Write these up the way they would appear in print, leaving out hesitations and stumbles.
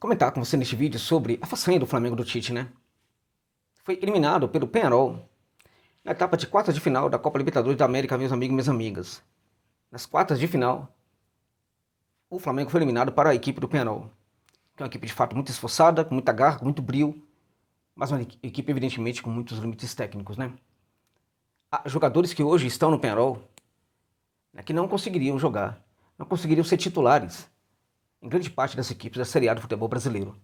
comentar com você neste vídeo sobre a façanha do Flamengo do Tite, né? Foi eliminado pelo Peñarol na etapa de quartas de final da Copa Libertadores da América, meus amigos e minhas amigas. Nas quartas de final, o Flamengo foi eliminado para a equipe do Peñarol, que é uma equipe de fato muito esforçada, com muita garra, com muito brio, mas uma equipe evidentemente com muitos limites técnicos, né? Há jogadores que hoje estão no Peñarol, né, que não conseguiriam jogar, não conseguiriam ser titulares em grande parte das equipes da Série A do futebol brasileiro.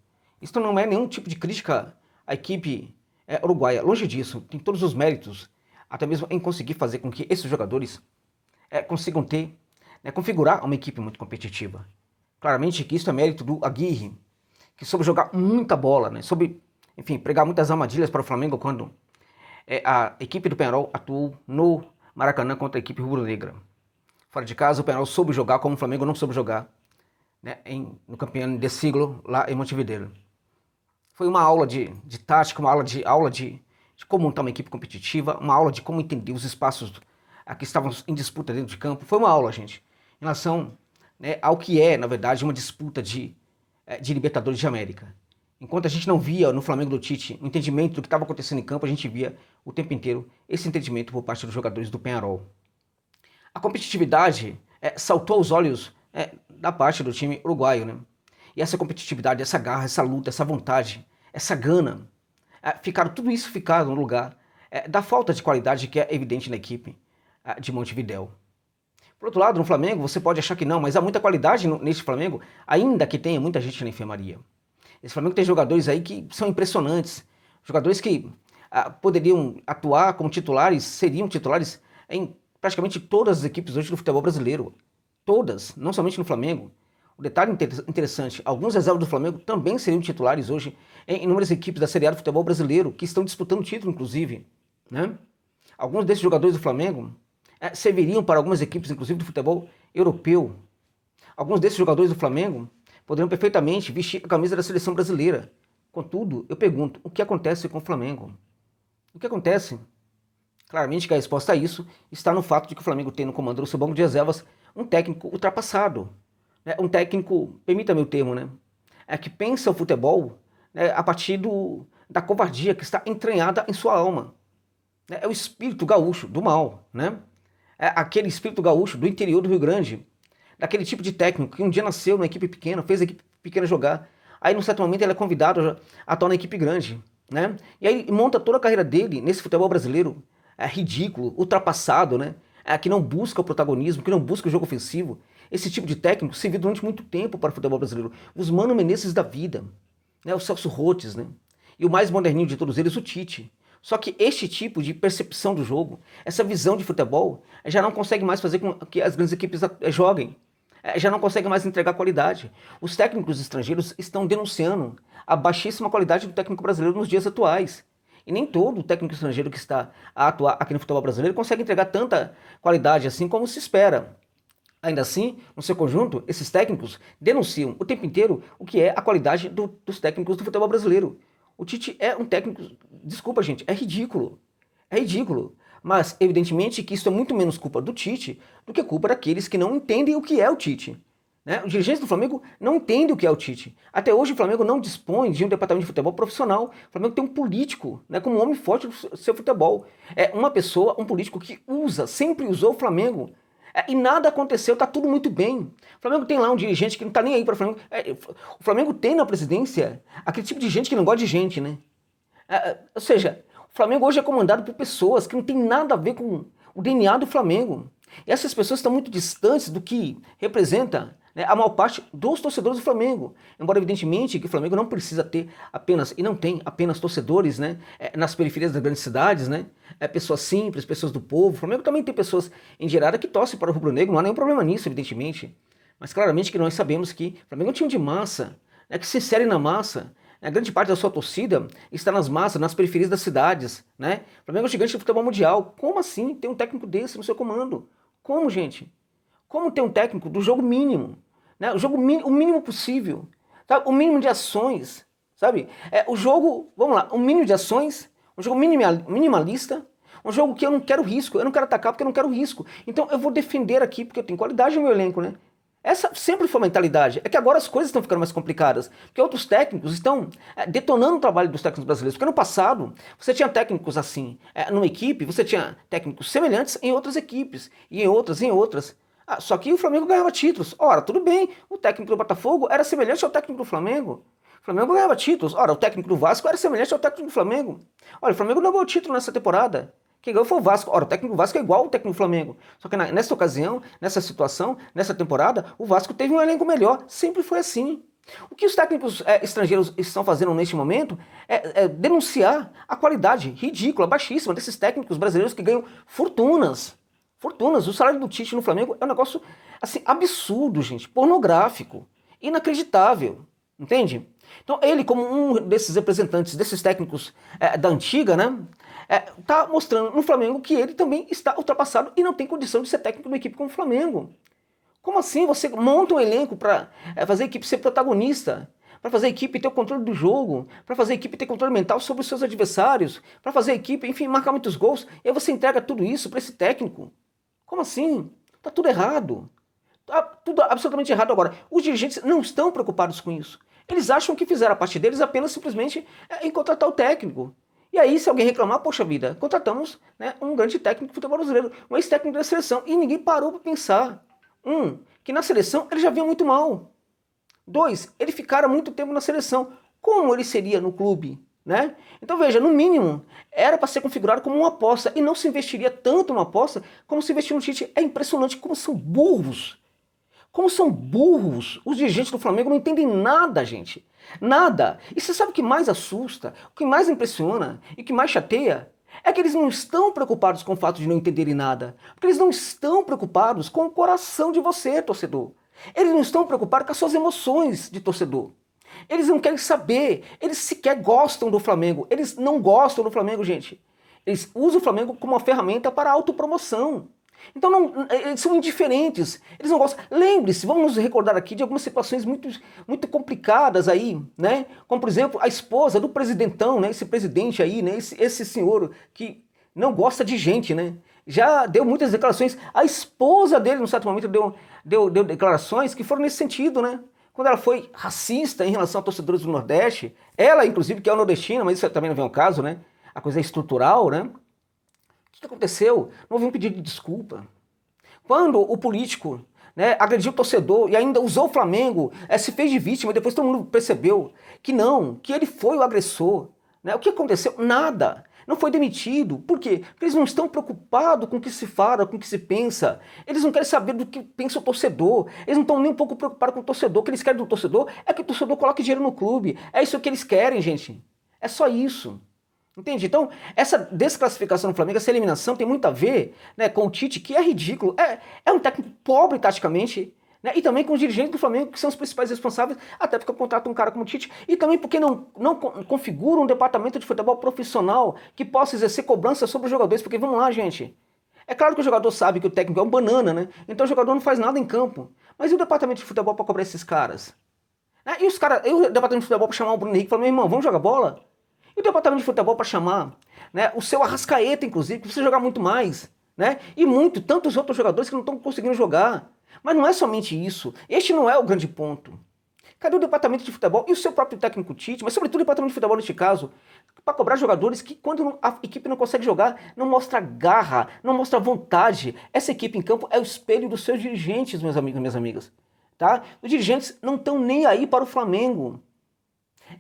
Isso não é nenhum tipo de crítica à equipe uruguaia, longe disso, tem todos os méritos, até mesmo em conseguir fazer com que esses jogadores consigam ter, configurar uma equipe muito competitiva. Claramente que isso é mérito do Aguirre, que soube jogar muita bola, né, soube, enfim, pregar muitas armadilhas para o Flamengo quando a equipe do Peñarol atuou no Maracanã contra a equipe rubro-negra. Fora de casa, o Peñarol soube jogar como o Flamengo não soube jogar, né, no campeão de siglo lá em Montevideo. Foi uma aula de tática, uma aula de como montar uma equipe competitiva, uma aula de como entender os espaços que estavam em disputa dentro de campo. Foi uma aula, gente, em relação, né, ao que é, na verdade, uma disputa de Libertadores de América. Enquanto a gente não via no Flamengo do Tite o entendimento do que estava acontecendo em campo, a gente via o tempo inteiro esse entendimento por parte dos jogadores do Peñarol. A competitividade saltou aos olhos da parte do time uruguaio, né? E essa competitividade, essa garra, essa luta, essa vontade, essa gana, tudo isso ficado no lugar da falta de qualidade que é evidente na equipe de Montevideo. Por outro lado, no Flamengo, você pode achar que não, mas há muita qualidade nesse Flamengo, ainda que tenha muita gente na enfermaria. Esse Flamengo tem jogadores aí que são impressionantes, jogadores que poderiam atuar como titulares, seriam titulares em praticamente todas as equipes hoje do futebol brasileiro. Todas, não somente no Flamengo. Um detalhe interessante, alguns reservas do Flamengo também seriam titulares hoje em inúmeras equipes da Série A do futebol brasileiro, que estão disputando o título, inclusive, né? Alguns desses jogadores do Flamengo serviriam para algumas equipes, inclusive do futebol europeu. Alguns desses jogadores do Flamengo poderiam perfeitamente vestir a camisa da seleção brasileira. Contudo, eu pergunto, o que acontece com o Flamengo? O que acontece? Claramente que a resposta a isso está no fato de que o Flamengo tem no comando do seu banco de reservas um técnico ultrapassado. Um técnico, permita-me o termo, né? Que pensa o futebol, né, a partir da covardia que está entranhada em sua alma. É o espírito gaúcho do mal, né? É aquele espírito gaúcho do interior do Rio Grande, daquele tipo de técnico que um dia nasceu numa equipe pequena, fez a equipe pequena jogar, aí num certo momento ele é convidado a atuar na equipe grande, né? E aí monta toda a carreira dele nesse futebol brasileiro ridículo, ultrapassado, né? Que não busca o protagonismo, que não busca o jogo ofensivo. Esse tipo de técnico serviu durante muito tempo para o futebol brasileiro. Os Mano Menezes da vida, né? O Celso Roth, né? E o mais moderninho de todos eles, o Tite. Só que este tipo de percepção do jogo, essa visão de futebol, já não consegue mais fazer com que as grandes equipes joguem. Já não consegue mais entregar qualidade. Os técnicos estrangeiros estão denunciando a baixíssima qualidade do técnico brasileiro nos dias atuais. E nem todo técnico estrangeiro que está a atuar aqui no futebol brasileiro consegue entregar tanta qualidade assim como se espera. Ainda assim, no seu conjunto, esses técnicos denunciam o tempo inteiro o que é a qualidade dos técnicos do futebol brasileiro. O Tite é um técnico, desculpa gente, é ridículo. É ridículo. Mas, evidentemente, que isso é muito menos culpa do Tite do que culpa daqueles que não entendem o que é o Tite. Né? Os dirigentes do Flamengo não entendem o que é o Tite. Até hoje o Flamengo não dispõe de um departamento de futebol profissional. O Flamengo tem um político, né, como um homem forte do seu futebol. É uma pessoa, um político que sempre usou o Flamengo. E nada aconteceu, tá tudo muito bem. O Flamengo tem lá um dirigente que não tá nem aí para o Flamengo. O Flamengo tem na presidência aquele tipo de gente que não gosta de gente, né? Ou seja, o Flamengo hoje é comandado por pessoas que não tem nada a ver com o DNA do Flamengo. E essas pessoas estão muito distantes do que representa, né, a maior parte dos torcedores do Flamengo. Embora, evidentemente, que o Flamengo não precisa ter apenas, e não tem apenas torcedores, né, nas periferias das grandes cidades, né, pessoas simples, pessoas do povo. O Flamengo também tem pessoas em Gerada que torcem para o rubro-negro, não há nenhum problema nisso, evidentemente. Mas claramente que nós sabemos que o Flamengo é um time de massa, né, que se insere na massa. A grande parte da sua torcida está nas massas, nas periferias das cidades, né? O Flamengo é um gigante do futebol mundial. Como assim ter um técnico desse no seu comando? Como, gente? Como ter um técnico do jogo mínimo? Né? O mínimo possível. Sabe? O mínimo de ações. Sabe? O jogo, vamos lá, um mínimo de ações, um jogo minimalista, um jogo que eu não quero risco, eu não quero atacar porque eu não quero risco. Então eu vou defender aqui porque eu tenho qualidade no meu elenco, né? Essa sempre foi a mentalidade. É que agora as coisas estão ficando mais complicadas, porque outros técnicos estão detonando o trabalho dos técnicos brasileiros. Porque no passado, você tinha técnicos assim, numa equipe, você tinha técnicos semelhantes em outras equipes, e em outras. Só que o Flamengo ganhava títulos. Ora, tudo bem, o técnico do Botafogo era semelhante ao técnico do Flamengo. O Flamengo ganhava títulos. Ora, o técnico do Vasco era semelhante ao técnico do Flamengo. Olha, o Flamengo não ganhou título nessa temporada. Quem ganhou foi o Vasco. Ora, o técnico do Vasco é igual ao técnico do Flamengo. Só que nessa ocasião, nessa situação, nessa temporada, o Vasco teve um elenco melhor. Sempre foi assim. O que os técnicos estrangeiros estão fazendo neste momento é denunciar a qualidade ridícula, baixíssima desses técnicos brasileiros que ganham fortunas. Fortunas. O salário do Tite no Flamengo é um negócio assim, absurdo, gente. Pornográfico. Inacreditável. Entende? Então ele, como um desses representantes, desses técnicos da antiga, né? Tá mostrando no Flamengo que ele também está ultrapassado e não tem condição de ser técnico de uma equipe como o Flamengo. Como assim você monta um elenco para fazer a equipe ser protagonista, para fazer a equipe ter o controle do jogo, para fazer a equipe ter controle mental sobre os seus adversários, para fazer a equipe, enfim, marcar muitos gols, e aí você entrega tudo isso para esse técnico? Como assim? Tá tudo errado. Tá tudo absolutamente errado agora. Os dirigentes não estão preocupados com isso. Eles acham que fizeram a parte deles apenas simplesmente em contratar o técnico. E aí, se alguém reclamar, poxa vida, contratamos, né, um grande técnico de futebol brasileiro, um ex-técnico da seleção. E ninguém parou para pensar. Que na seleção ele já vinha muito mal. 2, ele ficara muito tempo na seleção. Como ele seria no clube? Né? Então veja, no mínimo, era para ser configurado como uma aposta. E não se investiria tanto numa aposta como se investir no Tite. É impressionante como são burros. Como são burros. Os dirigentes do Flamengo não entendem nada, gente. Nada. E você sabe o que mais assusta, o que mais impressiona e o que mais chateia? É que eles não estão preocupados com o fato de não entenderem nada. Porque eles não estão preocupados com o coração de você, torcedor. Eles não estão preocupados com as suas emoções de torcedor. Eles não querem saber. Eles sequer gostam do Flamengo. Eles não gostam do Flamengo, gente. Eles usam o Flamengo como uma ferramenta para autopromoção. Então eles são indiferentes, eles não gostam. Lembre-se, vamos nos recordar aqui de algumas situações muito complicadas aí, né? Como por exemplo a esposa do presidentão, né? Esse presidente aí, né? Esse senhor que não gosta de gente, né? Já deu muitas declarações. A esposa dele, num certo momento, deu declarações que foram nesse sentido, né? Quando ela foi racista em relação a torcedores do Nordeste, ela, inclusive, que é nordestina, mas isso também não vem ao caso, né? A coisa é estrutural, né? O que aconteceu? Não houve um pedido de desculpa. Quando o político, né, agrediu o torcedor e ainda usou o Flamengo, se fez de vítima, e depois todo mundo percebeu que não, que ele foi o agressor. Né? O que aconteceu? Nada. Não foi demitido. Por quê? Porque eles não estão preocupados com o que se fala, com o que se pensa. Eles não querem saber do que pensa o torcedor. Eles não estão nem um pouco preocupados com o torcedor. O que eles querem do torcedor é que o torcedor coloque dinheiro no clube. É isso que eles querem, gente. É só isso. Entende? Então, essa desclassificação do Flamengo, essa eliminação tem muito a ver, né, com o Tite, que é ridículo. É um técnico pobre taticamente, né, e também com os dirigentes do Flamengo, que são os principais responsáveis, até porque contrata um cara como o Tite, e também porque não configura um departamento de futebol profissional que possa exercer cobrança sobre os jogadores. Porque vamos lá, gente. É claro que o jogador sabe que o técnico é um banana, né? Então o jogador não faz nada em campo. Mas e o departamento de futebol para cobrar esses caras? E o departamento de futebol para chamar o Bruno Henrique e falar, meu irmão, vamos jogar bola? E o departamento de futebol para chamar, né, o seu Arrascaeta, inclusive, que precisa jogar muito mais, né? E tantos outros jogadores que não estão conseguindo jogar. Mas não é somente isso. Este não é o grande ponto. Cadê o departamento de futebol e o seu próprio técnico Tite, mas sobretudo o departamento de futebol neste caso, para cobrar jogadores que quando a equipe não consegue jogar, não mostra garra, não mostra vontade. Essa equipe em campo é o espelho dos seus dirigentes, meus amigos e minhas amigas. Tá? Os dirigentes não estão nem aí para o Flamengo.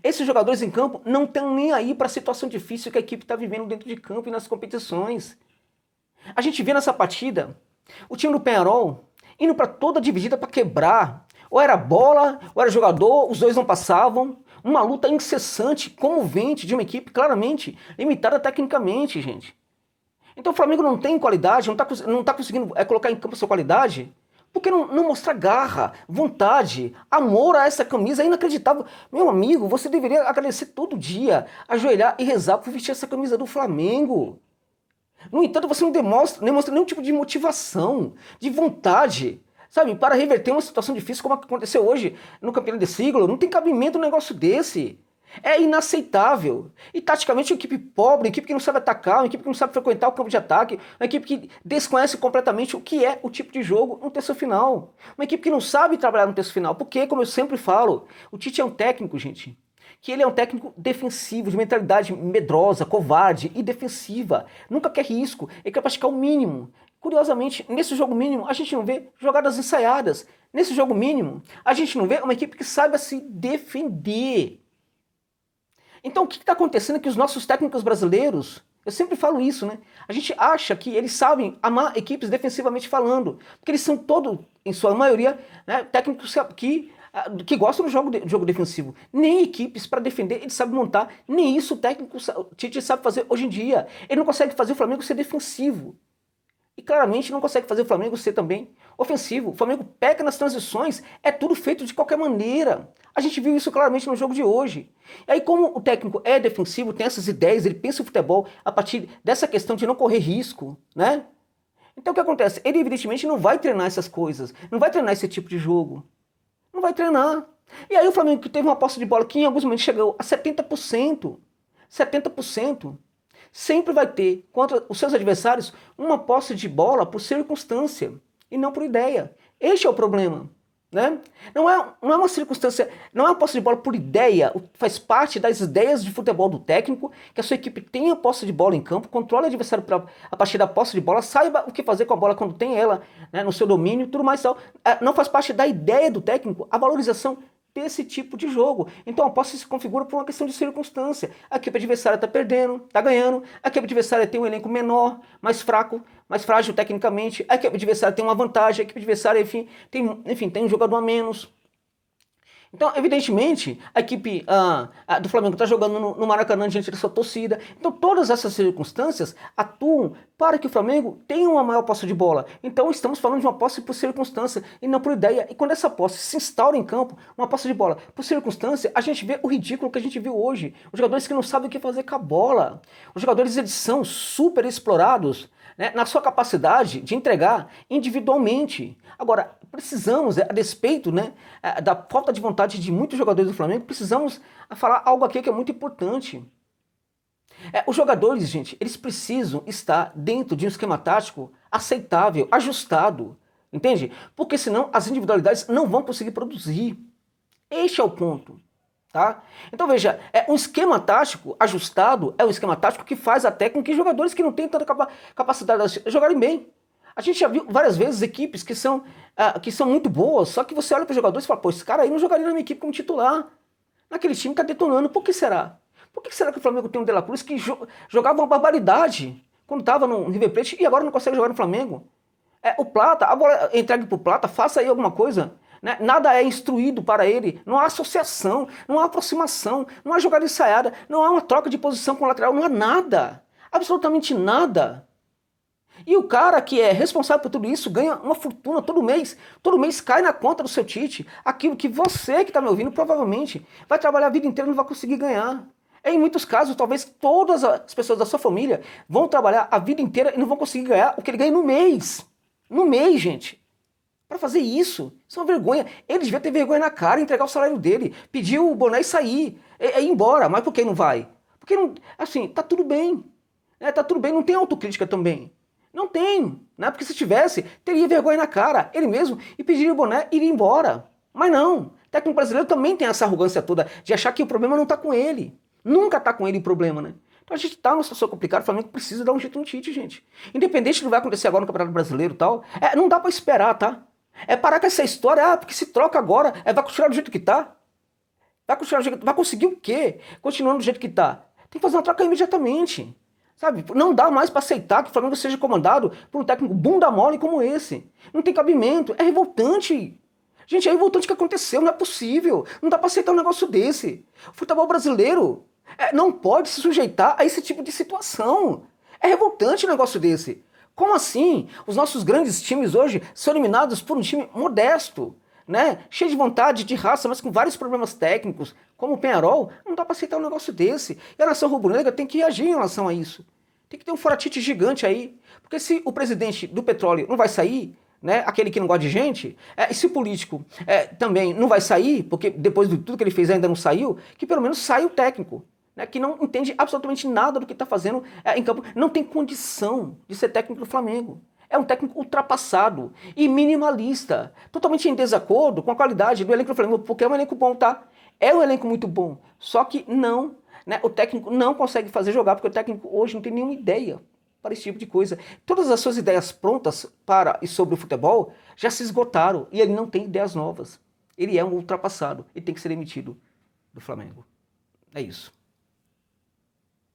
Esses jogadores em campo não estão nem aí para a situação difícil que a equipe está vivendo dentro de campo e nas competições. A gente vê nessa partida o time do Peñarol indo para toda a dividida para quebrar. Ou era bola, ou era jogador, os dois não passavam. Uma luta incessante, comovente de uma equipe claramente limitada tecnicamente, gente. Então o Flamengo não tem qualidade, não está conseguindo colocar em campo a sua qualidade. Por que não mostrar garra, vontade, amor a essa camisa? É inacreditável. Meu amigo, você deveria agradecer todo dia, ajoelhar e rezar por vestir essa camisa do Flamengo. No entanto, você não demonstra nenhum tipo de motivação, de vontade, sabe? Para reverter uma situação difícil como aconteceu hoje no Campeonato de Siglo. Não tem cabimento um negócio desse. É inaceitável. E taticamente uma equipe pobre, uma equipe que não sabe atacar, uma equipe que não sabe frequentar o campo de ataque, uma equipe que desconhece completamente o que é o tipo de jogo no terço final. Uma equipe que não sabe trabalhar no terço final. Porque, como eu sempre falo, o Tite é um técnico, gente, que ele é um técnico defensivo, de mentalidade medrosa, covarde e defensiva. Nunca quer risco, ele quer praticar o mínimo. Curiosamente, nesse jogo mínimo, a gente não vê jogadas ensaiadas. Nesse jogo mínimo, a gente não vê uma equipe que saiba se defender. Então o que está acontecendo é que os nossos técnicos brasileiros, eu sempre falo isso, né? A gente acha que eles sabem amar equipes defensivamente falando, porque eles são todos, em sua maioria, né, técnicos que gostam do jogo defensivo. Nem equipes para defender ele sabe montar, nem isso o Tite sabe fazer hoje em dia. Ele não consegue fazer o Flamengo ser defensivo. E claramente não consegue fazer o Flamengo ser também ofensivo. O Flamengo peca nas transições, é tudo feito de qualquer maneira. A gente viu isso claramente no jogo de hoje. E aí, como o técnico é defensivo, tem essas ideias, ele pensa o futebol a partir dessa questão de não correr risco, né? Então o que acontece? Ele evidentemente não vai treinar essas coisas, não vai treinar esse tipo de jogo. Não vai treinar. E aí o Flamengo que teve uma posse de bola que em alguns momentos chegou a 70%, 70%, sempre vai ter contra os seus adversários uma posse de bola por circunstância e não por ideia. Este é o problema. Né? Não é uma circunstância, não é uma posse de bola por ideia, faz parte das ideias de futebol do técnico, que a sua equipe tenha posse de bola em campo, controle o adversário a partir da posse de bola, saiba o que fazer com a bola quando tem ela, né, no seu domínio, tudo mais tal. Não faz parte da ideia do técnico a valorização desse tipo de jogo. Então a posse se configura por uma questão de circunstância. A equipe adversária está perdendo, está ganhando, a equipe adversária tem um elenco menor, mais fraco, mais frágil tecnicamente, a equipe adversária tem uma vantagem, a equipe adversária, enfim, tem um jogador a menos. Então, evidentemente, a equipe do Flamengo está jogando no Maracanã diante da sua torcida. Então, todas essas circunstâncias atuam para que o Flamengo tenha uma maior posse de bola. Então, estamos falando de uma posse por circunstância e não por ideia. E quando essa posse se instaura em campo, uma posse de bola por circunstância, a gente vê o ridículo que a gente viu hoje. Os jogadores que não sabem o que fazer com a bola. Os jogadores eles são super explorados, né, na sua capacidade de entregar individualmente. Agora, precisamos, a despeito, né, da falta de vontade de muitos jogadores do Flamengo, precisamos falar algo aqui que é muito importante. Os jogadores, gente, eles precisam estar dentro de um esquema tático aceitável, ajustado, entende? Porque senão as individualidades não vão conseguir produzir. Este é o ponto. Tá? Então veja, um esquema tático ajustado é um esquema tático que faz até com que jogadores que não têm tanta capacidade de jogarem bem. A gente já viu várias vezes equipes que são muito boas, só que você olha para os jogadores e fala, pô, esse cara aí não jogaria na minha equipe como titular. Naquele time está detonando. Por que será? Por que será que o Flamengo tem um De La Cruz que jogava uma barbaridade quando estava no River Plate e agora não consegue jogar no Flamengo? O Plata, a bola entregue para o Plata, faça aí alguma coisa. Né? Nada é instruído para ele, não há associação, não há aproximação, não há jogada ensaiada, não há uma troca de posição com o lateral, não há nada, absolutamente nada. E o cara que é responsável por tudo isso ganha uma fortuna todo mês cai na conta do seu Tite, aquilo que você que está me ouvindo provavelmente vai trabalhar a vida inteira e não vai conseguir ganhar. Em muitos casos, talvez todas as pessoas da sua família vão trabalhar a vida inteira e não vão conseguir ganhar o que ele ganha no mês. No mês, gente. Para fazer isso é uma vergonha. Ele devia ter vergonha na cara e entregar o salário dele, pedir o boné e sair, ir embora. Mas por que não vai? Porque, não, assim, tá tudo bem. Tá tudo bem, não tem autocrítica também. Não tem, né? Porque se tivesse, teria vergonha na cara, ele mesmo, e pediria o boné e iria embora. Mas não. O técnico brasileiro também tem essa arrogância toda de achar que o problema não tá com ele. Nunca tá com ele o problema, né? Então a gente tá numa situação complicada, o Flamengo precisa dar um jeito no Tite, gente. Independente do que vai acontecer agora no Campeonato Brasileiro e tal, não dá para esperar, tá? Parar com essa história, porque se troca agora, vai continuar do jeito que tá. Vai conseguir o quê? Continuando do jeito que tá. Tem que fazer uma troca imediatamente. Sabe? Não dá mais para aceitar que o Flamengo seja comandado por um técnico bunda mole como esse. Não tem cabimento. É revoltante. Gente, é revoltante o que aconteceu. Não é possível. Não dá para aceitar um negócio desse. O futebol brasileiro não pode se sujeitar a esse tipo de situação. É revoltante um negócio desse. Como assim? Os nossos grandes times hoje são eliminados por um time modesto, né? Cheio de vontade, de raça, mas com vários problemas técnicos, como o Peñarol. Não dá para aceitar um negócio desse. E a nação rubro-negra tem que reagir em relação a isso. Tem que ter um foratite gigante aí. Porque se o presidente do petróleo não vai sair, né, aquele que não gosta de gente, e se o político também não vai sair, porque depois de tudo que ele fez ainda não saiu, que pelo menos saia o técnico, né, que não entende absolutamente nada do que está fazendo em campo, não tem condição de ser técnico do Flamengo. É um técnico ultrapassado e minimalista, totalmente em desacordo com a qualidade do elenco do Flamengo, porque é um elenco bom, tá? É um elenco muito bom, só que não, né, o técnico não consegue fazer jogar, porque o técnico hoje não tem nenhuma ideia para esse tipo de coisa. Todas as suas ideias prontas para e sobre o futebol já se esgotaram e ele não tem ideias novas. Ele é um ultrapassado e tem que ser demitido do Flamengo. É isso.